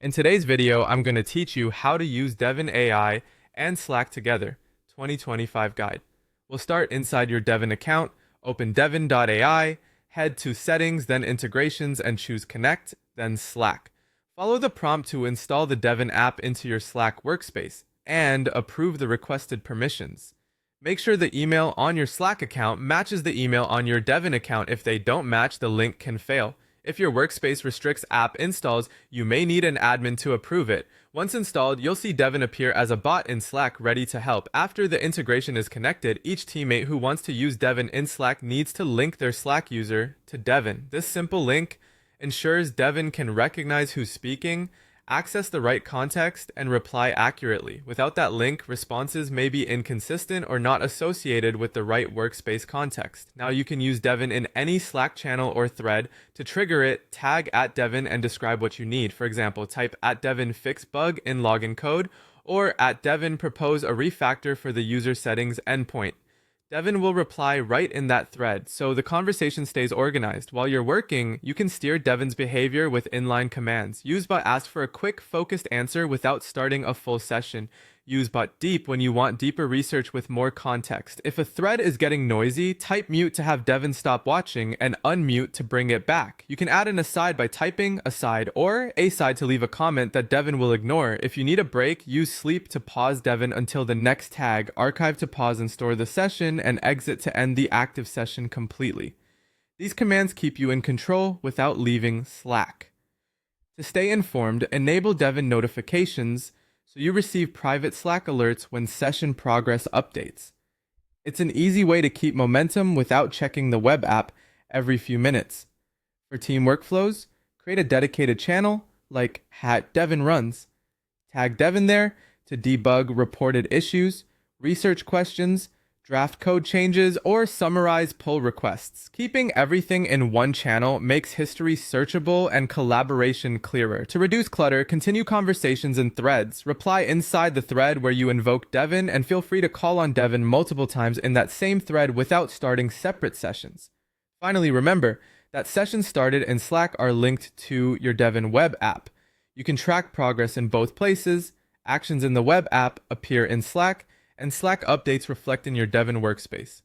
In today's video, I'm going to teach you how to use Devin AI and Slack together, 2025 guide. We'll start inside your Devin account, open devin.ai, head to settings, then integrations, and choose connect, then Slack. Follow the prompt to install the Devin app into your Slack workspace and approve the requested permissions. Make sure the email on your Slack account matches the email on your Devin account. If they don't match, the link can fail. If your workspace restricts app installs, you may need an admin to approve it. Once installed, you'll see Devin appear as a bot in Slack ready to help. After the integration is connected, each teammate who wants to use Devin in Slack needs to link their Slack user to Devin. This simple link ensures Devin can recognize who's speaking, access the right context, and reply accurately. Without that link, responses may be inconsistent or not associated with the right workspace context. Now you can use Devin in any Slack channel or thread. To trigger it, tag @Devin and describe what you need. For example, type @Devin fix bug in login code or @Devin propose a refactor for the user settings endpoint. Devin will reply right in that thread, so the conversation stays organized. While you're working, you can steer Devin's behavior with inline commands. Use bot ask for a quick, focused answer without starting a full session. Use bot deep when you want deeper research with more context. If a thread is getting noisy, type mute to have Devin stop watching and unmute to bring it back. You can add an aside by typing aside or aside to leave a comment that Devin will ignore. If you need a break, use sleep to pause Devin until the next tag, archive to pause and store the session, and exit to end the active session completely. These commands keep you in control without leaving Slack. To stay informed, enable Devin notifications so you receive private Slack alerts when session progress updates. It's an easy way to keep momentum without checking the web app every few minutes. For team workflows, create a dedicated channel like @DevinRuns. Tag Devin there to debug reported issues, research questions, draft code changes, or summarize pull requests. Keeping everything in one channel makes history searchable and collaboration clearer. To reduce clutter, continue conversations in threads. Reply inside the thread where you invoke Devin, and feel free to call on Devin multiple times in that same thread without starting separate sessions. Finally, remember that sessions started in Slack are linked to your Devin web app. You can track progress in both places. Actions in the web app appear in Slack, and Slack updates reflect in your Devin workspace.